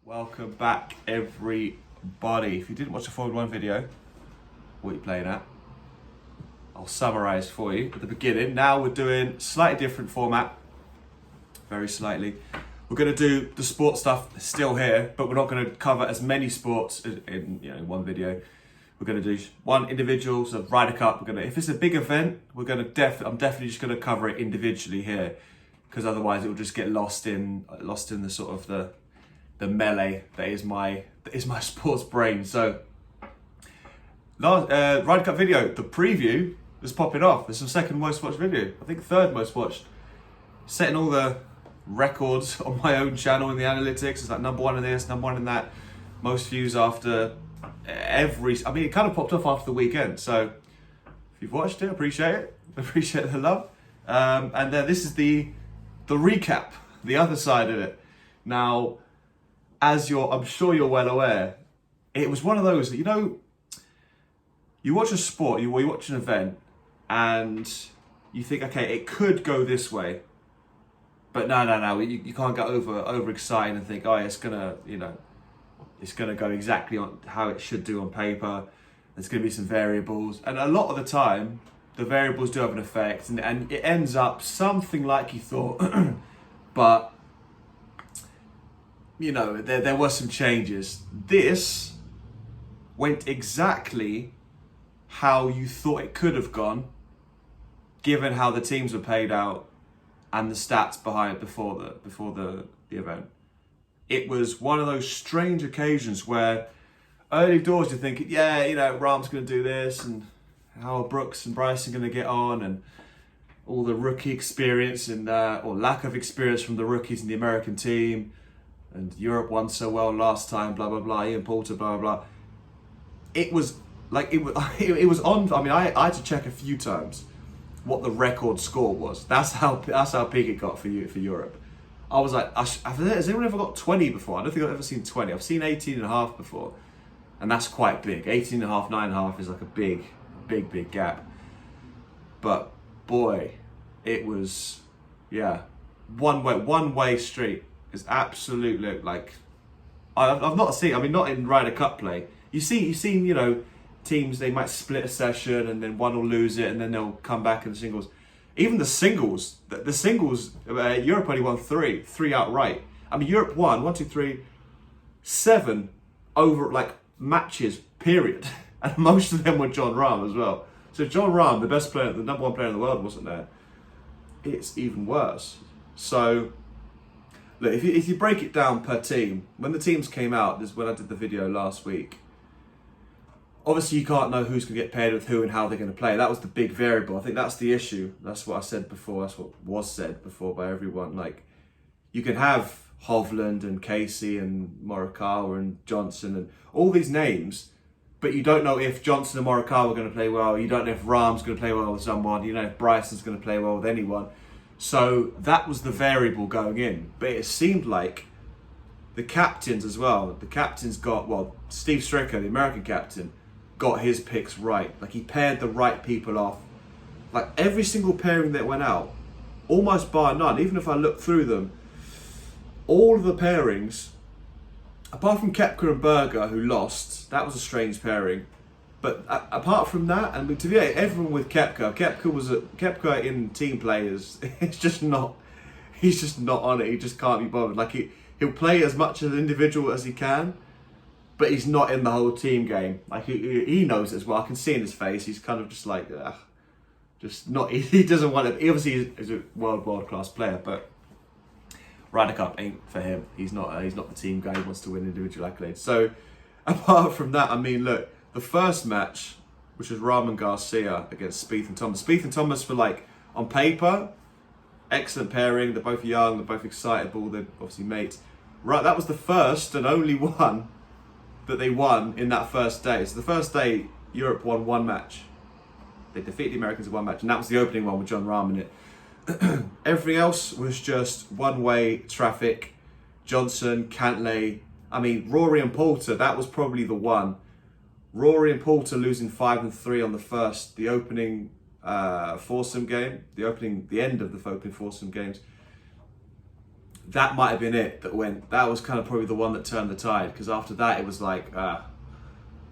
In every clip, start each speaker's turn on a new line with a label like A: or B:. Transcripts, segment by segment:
A: Welcome back, everybody. If you didn't watch the Formula 1 video, what are you playing at? I'll summarise for you at the beginning. Now we're doing slightly different format, very slightly. We're going to do the sports stuff still here, but we're not going to cover as many sports in one video. We're going to do one individual, so Ryder Cup. We're going to, if it's a big event, we're going to I'm definitely just going to cover it individually here, because otherwise it will just get lost in the sort of the melee that is my sports brain. So last Ryder Cup video, the preview is popping off. It's the second most watched video. I think third most watched. Setting all the records on my own channel in the analytics. It's like number one in this, number one in that. Most views after it kind of popped off after the weekend. So if you've watched it, appreciate it. Appreciate the love. And then this is the recap, the other side of it. Now, I'm sure you're well aware, it was one of those that, you watch a sport, you watch an event, and you think, okay, it could go this way, but no, you can't get overexcited and think, oh, it's gonna go exactly on how it should do on paper. There's gonna be some variables, and a lot of the time, the variables do have an effect, and it ends up something like you thought, but there were some changes. This went exactly how you thought it could have gone, given how the teams were paid out and the stats behind before the event. It was one of those strange occasions where early doors you're thinking, Rahm's going to do this, and how are Brooks and Bryson going to get on, and all the rookie experience and or lack of experience from the rookies in the American team. And Europe won so well last time, blah, blah, blah, Ian Poulter, blah, blah, blah. It was on, I had to check a few times what the record score was. That's how big it got for Europe. I was like, has anyone ever got 20 before? I don't think I've ever seen 20. I've seen 18.5 before. And that's quite big. 18.5, 9.5 is like a big gap. But boy, it was, one way street. Is absolutely I've not seen. Not in Ryder Cup play. You've seen teams, they might split a session and then one will lose it and then they'll come back in the singles. Even the singles, Europe only won three outright. Europe won 1, 2, 3, 7 over matches period, and most of them were John Rahm as well. So John Rahm, the best player, the number one player in the world, wasn't there. It's even worse. So. Look, if you break it down per team, when the teams came out, this is when I did the video last week, obviously you can't know who's going to get paired with who and how they're going to play. That was the big variable. I think that's the issue. That's what I said before. That's what was said before by everyone. You can have Hovland and Casey and Morikawa and Johnson and all these names, but you don't know if Johnson and Morikawa are going to play well. You don't know if Rahm's going to play well with someone. You don't know if Bryson's going to play well with anyone. So that was the variable going in. But it seemed like the captains as well. The captains Steve Stricker, the American captain, got his picks right. He paired the right people off. Every single pairing that went out, almost bar none, even if I look through them, all of the pairings, apart from Koepka and Berger, who lost, that was a strange pairing. But apart from that, and to be honest, everyone with Koepka in team players, he's just not on it. He just can't be bothered. He'll play as much as an individual as he can, but he's not in the whole team game. He knows it as well. I can see in his face. He's kind of just just not. He doesn't want it. He obviously is a world class player, but Ryder Cup ain't for him. He's not the team guy. He wants to win individual accolades. So apart from that, look. The first match, which was Rahm and Garcia against Spieth and Thomas. Spieth and Thomas were on paper, excellent pairing. They're both young, they're both excitable, they're obviously mates. Right, that was the first and only one that they won in that first day. So the first day, Europe won one match. They defeated the Americans in one match, and that was the opening one with John Rahm in it. Everything else was just one-way traffic. Johnson, Cantlay, Rory and Poulter, that was probably the one. Rory and Poulter losing 5 and 3 on the opening foursome game, the end of the opening foursome games. that might have been it that was kind of probably the one that turned the tide, because after that it was like,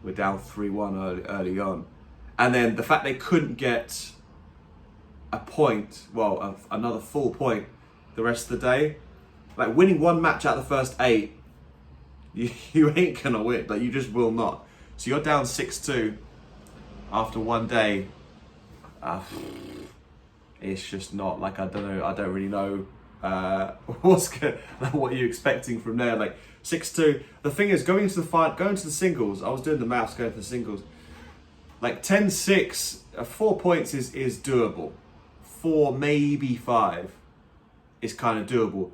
A: we're down 3-1 early on. And then the fact they couldn't get a point, another full point the rest of the day, like winning one match out of the first 8, you ain't gonna win, like you just will not. So you're down 6-2 after one day. It's just not, like, I don't really know what you're expecting from there. Like 6-2. The thing is, going to the singles, I was doing the maths going to the singles. Like 10-6, 4 points is doable. 4, maybe 5 is kind of doable.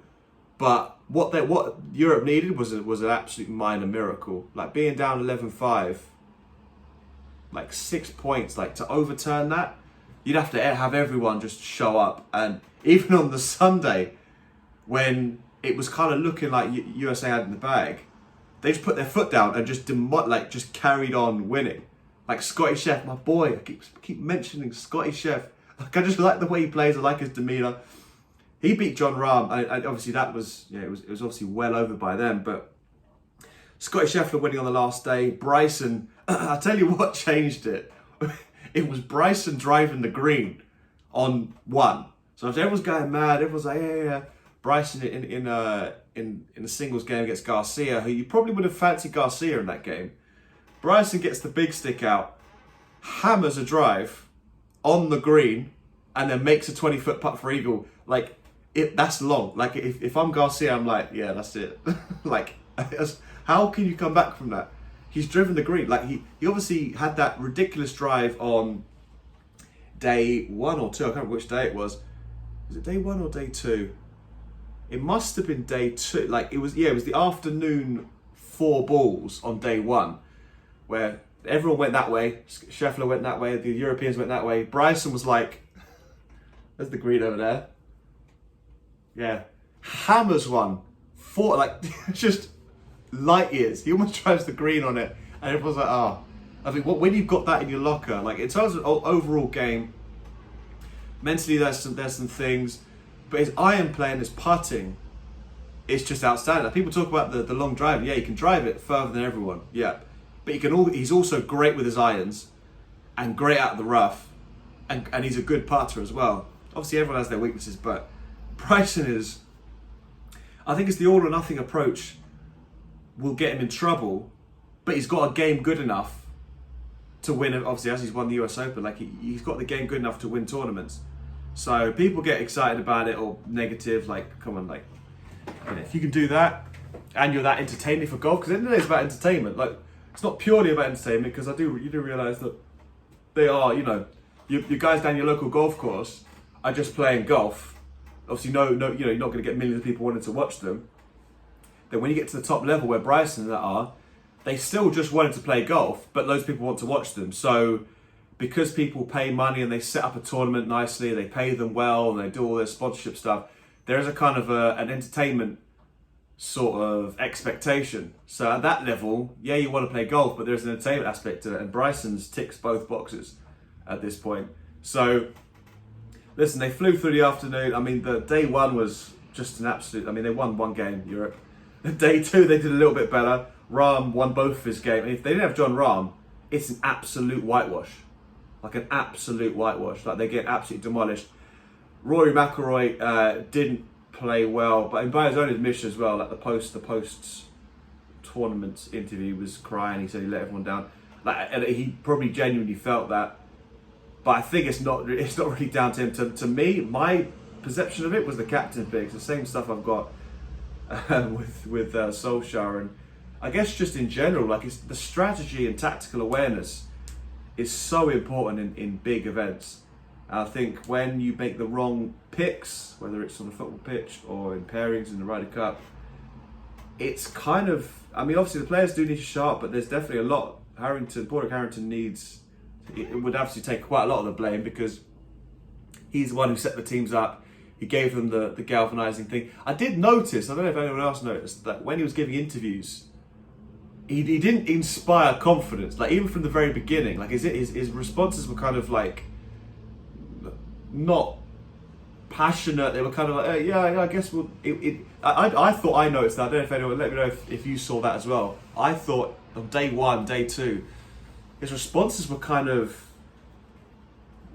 A: But what Europe needed was an absolute minor miracle. Like being down 11-5, like 6 points, like to overturn that, you'd have to have everyone just show up. And even on the Sunday, when it was kind of looking like USA had in the bag, they just put their foot down and just carried on winning. Like Scotty Chef, my boy, I keep mentioning Scotty Chef. Like, I just like the way he plays. I like his demeanour. He beat John Rahm, and obviously that was, it was obviously well over by then. But Scotty Scheffler winning on the last day. Bryson, I tell you what changed it. It was Bryson driving the green on 1. So everyone's going mad. Everyone's like, yeah. Bryson in a singles game against Garcia, who you probably would have fancied Garcia in that game. Bryson gets the big stick out, hammers a drive on the green, and then makes a 20-foot putt for eagle. Like, that's long. Like, if I'm Garcia, I'm like, yeah, that's it. Like, how can you come back from that? He's driven the green. Like, he obviously had that ridiculous drive on day 1 or 2. I can't remember which day it was. Was it day 1 or day 2? It must have been day 2. Like, it was the afternoon 4 balls on day 1, where everyone went that way. Scheffler went that way. The Europeans went that way. Bryson was like, there's the green over there. Yeah. Hammers one. 4, like, just light years. He almost drives the green on it. And everyone's like, oh. I think when you've got that in your locker, like, in terms of overall game, mentally there's some things. But his iron play and his putting, it's just outstanding. Like, people talk about the long drive. Yeah, he can drive it further than everyone. Yeah. But he's also great with his irons and great out of the rough. And he's a good putter as well. Obviously, everyone has their weaknesses, but Bryson is... I think it's the all or nothing approach will get him in trouble, but he's got a game good enough to win. Obviously, as he's won the US Open, like he's got the game good enough to win tournaments. So people get excited about it or negative, like, come on, like, if you can do that and you're that entertaining for golf, because at the end of the day, it's about entertainment. Like, it's not purely about entertainment, because you do realise that they are, your guys down your local golf course are just playing golf. Obviously, no, you're not going to get millions of people wanting to watch them. Then when you get to the top level where Bryson and that are, they still just wanted to play golf, but loads of people want to watch them. So because people pay money and they set up a tournament nicely, they pay them well, and they do all their sponsorship stuff, there is a kind of an entertainment sort of expectation. So at that level, yeah, you want to play golf, but there's an entertainment aspect to it, and Bryson's ticks both boxes at this point. So listen, they flew through the afternoon. I mean, the day 1 was just an absolute... I mean, they won 1 game, Europe. Day 2, they did a little bit better. Rahm won both of his games. And if they didn't have John Rahm, it's an absolute whitewash. Like an absolute whitewash. Like, they get absolutely demolished. Rory McIlroy didn't play well, but by his own admission as well, like the post tournament interview, was crying. He said he let everyone down. Like, and he probably genuinely felt that. But I think it's not really down to him. To me, my perception of it was the captain pick. It's the same stuff I've got with Solskjaer, and I guess just in general, like, it's the strategy and tactical awareness is so important in big events. And I think when you make the wrong picks, whether it's on the football pitch or in pairings in the Ryder Cup, it's kind of... I mean, obviously the players do need to show up, but there's definitely a lot. Padraig Harrington needs... It would obviously take quite a lot of the blame, because he's the one who set the teams up. He gave them the galvanising thing. I did notice, I don't know if anyone else noticed, that when he was giving interviews, he didn't inspire confidence. Like, even from the very beginning, like his responses were kind of like not passionate. They were kind of like, yeah, I guess we'll. I thought I noticed that. I don't know if anyone, let me know if you saw that as well. I thought on day one, day two, his responses were kind of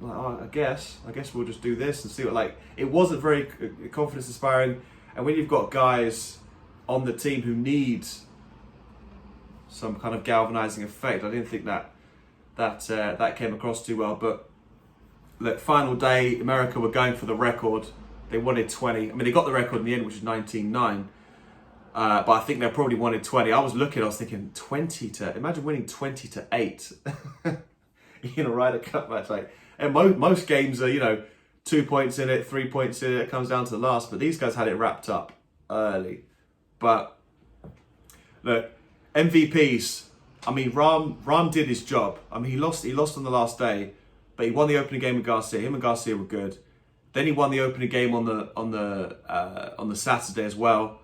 A: like, oh, I guess we'll just do this and see what. Like, it wasn't very confidence inspiring. And when you've got guys on the team who need some kind of galvanizing effect, I didn't think that came across too well. But look, final day, America were going for the record. They wanted 20. I mean, they got the record in the end, which is 19-9. But I think they probably wanted 20. I was thinking imagine winning 20-8 in a Ryder Cup match. Like, and most games are, 2 points in it, 3 points in it. It comes down to the last. But these guys had it wrapped up early. But look, MVPs. I mean, Rahm did his job. I mean, he lost on the last day, but he won the opening game with Garcia. Him and Garcia were good. Then he won the opening game on the Saturday as well.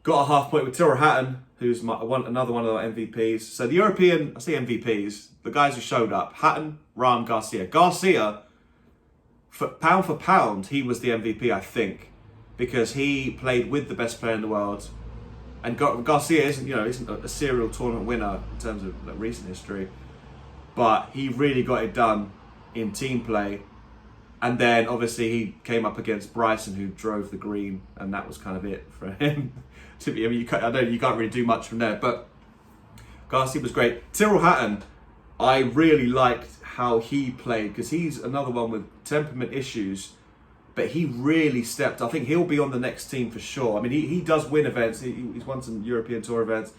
A: Got a half point with Tyrrell Hatton, who's another one of our MVPs. So the European, I say MVPs, the guys who showed up: Hatton, Rahm, Garcia. Garcia, for pound, he was the MVP, I think, because he played with the best player in the world. And Garcia isn't a serial tournament winner in terms of recent history, but he really got it done in team play. And then obviously he came up against Bryson, who drove the green, and that was kind of it for him. I mean, you can't really do much from there, but Garcia was great. Tyrrell Hatton, I really liked how he played, because he's another one with temperament issues, but he really stepped. I think he'll be on the next team for sure. I mean, he does win events. He's won some European Tour events,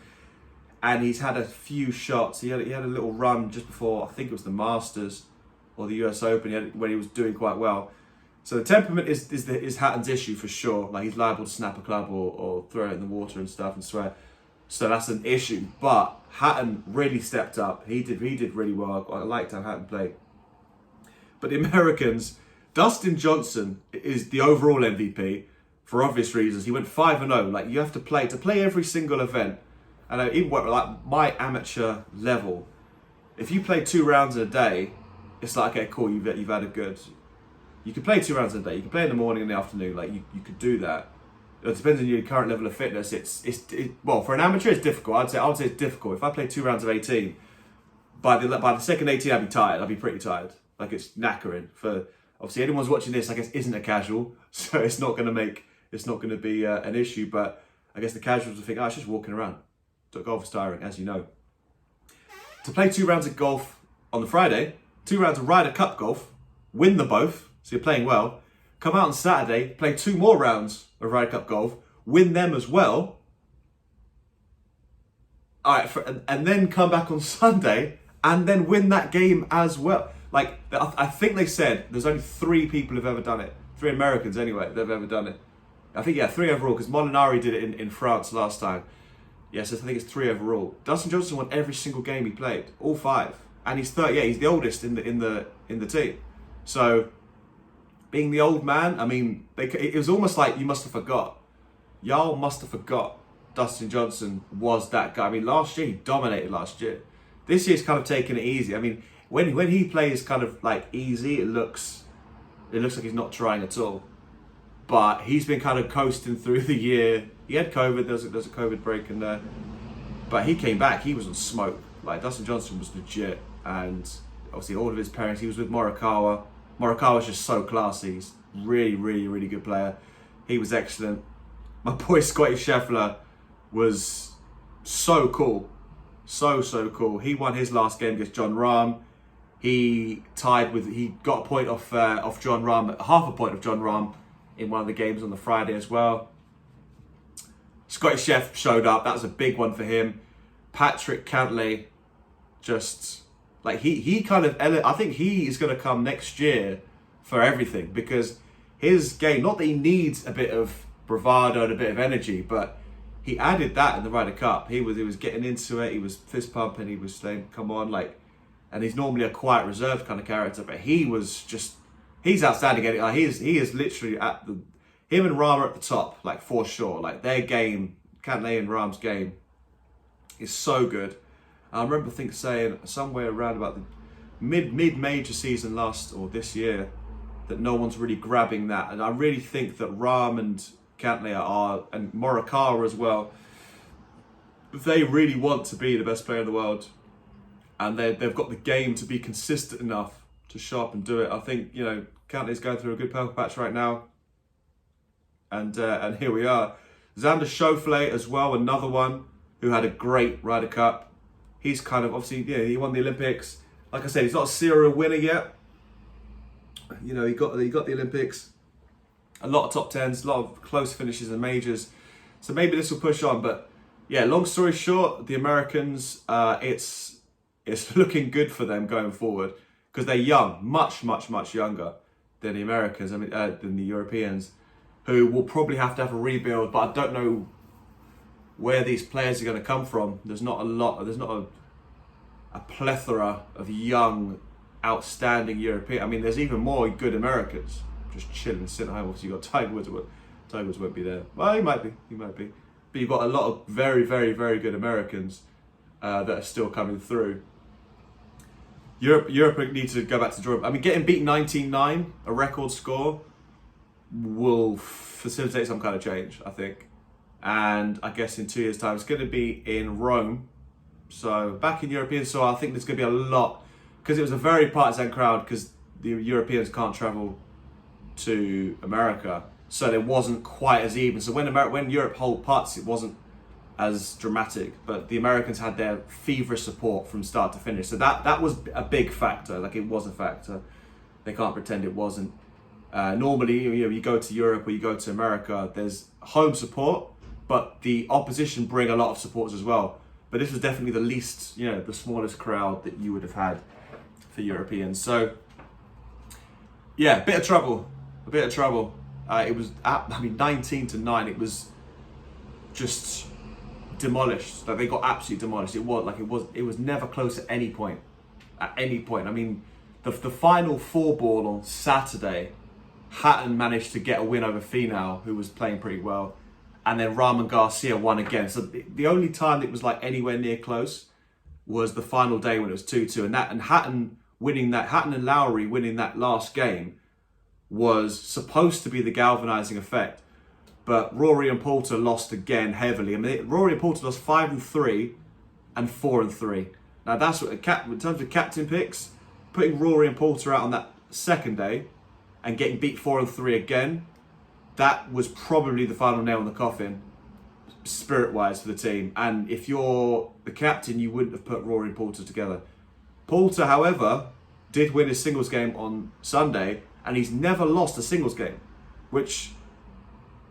A: and he's had a few shots. He had a little run just before, I think it was the Masters or the US Open, when he was doing quite well. So the temperament is Hatton's issue for sure. Like, he's liable to snap a club or throw it in the water and stuff and swear. So that's an issue. But Hatton really stepped up. He did really well. I liked how Hatton played. But the Americans, Dustin Johnson is the overall MVP for obvious reasons. He went 5-0. Like, you have to play every single event. And even like my amateur level, if you play 2 rounds in a day, it's like, okay, cool, you've had a good. You can play 2 rounds in a day. You can play in the morning and the afternoon. Like, you could do that. It depends on your current level of fitness. Well, for an amateur, it's difficult. I would say it's difficult. If I play 2 rounds of 18, by the second 18, I'd be tired. I'd be pretty tired. Like, it's knackering. For obviously anyone's watching this, I guess, isn't a casual, so it's not going to be an issue. But I guess the casuals will think, it's just walking around. So golf is tiring, as you know. To play 2 rounds of golf on the Friday, 2 rounds of Ryder Cup golf, win them both. So you're playing well. Come out on Saturday, play 2 more rounds of Ryder Cup golf, win them as well. All right, and then come back on Sunday and then win that game as well. Like, I think they said there's only 3 people who've ever done it. 3 Americans anyway, that have ever done it. I think, 3 overall, because Molinari did it in France last time. Yes, I think it's 3 overall. Dustin Johnson won every single game he played, all 5, and he's 38. He's the oldest in the team. So, being the old man, I mean, it was almost like you must have forgot. Y'all must have forgot Dustin Johnson was that guy. I mean, last year he dominated. Last year, this year's kind of taking it easy. I mean, when he plays kind of like easy, it looks like he's not trying at all. But he's been kind of coasting through the year. He had COVID. There's a COVID break in there, but he came back. He was on smoke. Like, Dustin Johnson was legit, and obviously all of his parents. He was with Morikawa. Morikawa's just so classy. He's really, really, really good player. He was excellent. My boy Scotty Scheffler was so cool. So cool. He won his last game against Jon Rahm. He got a point off Jon Rahm, half a point of Jon Rahm in one of the games on the Friday as well. Scotty Scheffler showed up. That was a big one for him. Patrick Cantlay, just like he kind of, I think he is going to come next year for everything, because his game, not that he needs a bit of bravado and a bit of energy, but he added that in the Ryder Cup. He was getting into it. He was fist pumping. He was saying, "Come on!" Like, and he's normally a quiet, reserved kind of character, but he's outstanding. He is literally him and Rahm are at the top, like, for sure. Like, their game, Cantlay and Rahm's game, is so good. I remember saying somewhere around about the mid-major season this year, that no one's really grabbing that. And I really think that Rahm and Cantlay and Morikawa as well, they really want to be the best player in the world, and they've got the game to be consistent enough to show up and do it. I think, you know, Cantlay's going through a good purple patch right now, and here we are. Xander Schauffele as well, another one who had a great Ryder Cup. He's kind of, obviously, yeah, he won the Olympics. Like I said, he's not a serial winner yet. You know, he got the Olympics. A lot of top tens, a lot of close finishes and majors. So maybe this will push on. But yeah, long story short, the Americans, it's looking good for them going forward because they're young, much younger than the Americans. I mean, than the Europeans, who will probably have to have a rebuild. But I don't know where these players are going to come from. There's not a plethora of young, outstanding European. I mean, there's even more good Americans just chilling, sitting at home. Obviously, you've got Tiger Woods. Tiger Woods won't be there. Well, he might be. But you've got a lot of very good Americans that are still coming through. Europe needs to go back to drawing. I mean, getting beat 19-9, a record score, will facilitate some kind of change, I think. And I guess in 2 years' time, it's going to be in Rome. So back in European soil, I think there's going to be a lot, because it was a very partisan crowd, because the Europeans can't travel to America, so it wasn't quite as even. So when Europe held parts, it wasn't as dramatic, but the Americans had their feverish support from start to finish. So that was a big factor. Like, it was a factor. They can't pretend it wasn't. Normally, you go to Europe or you go to America, there's home support, but the opposition bring a lot of supporters as well. But this was definitely the least, the smallest crowd that you would have had for Europeans. So yeah, a bit of trouble. It was 19-9. It was just demolished. Like, they got absolutely demolished. It was never close at any point. I mean, the final 4-ball on Saturday, Hatton managed to get a win over Finau, who was playing pretty well, and then Rahm and Garcia won again. So the only time it was like anywhere near close was the final day when it was 2-2, and Hatton and Lowry winning that last game was supposed to be the galvanising effect. But Rory and Poulter lost again heavily. I mean, Rory and Poulter lost 5-3 and 4-3. Now that's what, in terms of captain picks, putting Rory and Poulter out on that second day and getting beat 4-3 again, that was probably the final nail in the coffin, spirit-wise, for the team. And if you're the captain, you wouldn't have put Rory and Poulter together. Poulter, however, did win his singles game on Sunday, and he's never lost a singles game, which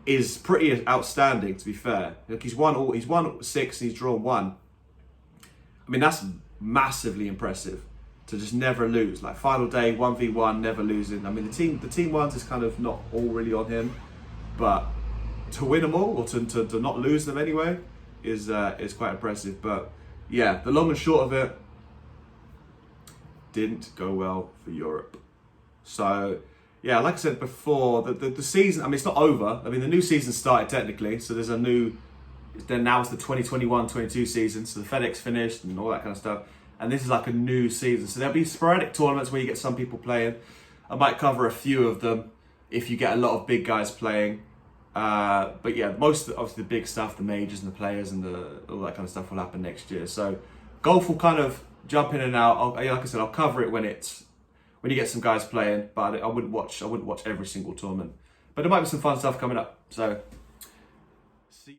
A: is pretty outstanding, to be fair. Like, he's won 6 and he's drawn 1. I mean, that's massively impressive to just never lose. Like, final day, 1v1, never losing. I mean, the team ones is kind of not all really on him, but to win them all, or to not lose them anyway, is quite impressive. But yeah, the long and short of it, didn't go well for Europe. So yeah, like I said before, the season, I mean, it's not over. I mean, the new season started technically, so there's a new, then now it's the 2021-22 season, so the FedEx finished and all that kind of stuff. And this is like a new season. So there'll be sporadic tournaments where you get some people playing. I might cover a few of them if you get a lot of big guys playing. But yeah, most of the big stuff, the majors and the players and all that kind of stuff will happen next year. So golf will kind of jump in and out. Like I said, I'll cover it when you get some guys playing, but I wouldn't watch every single tournament. But there might be some fun stuff coming up. So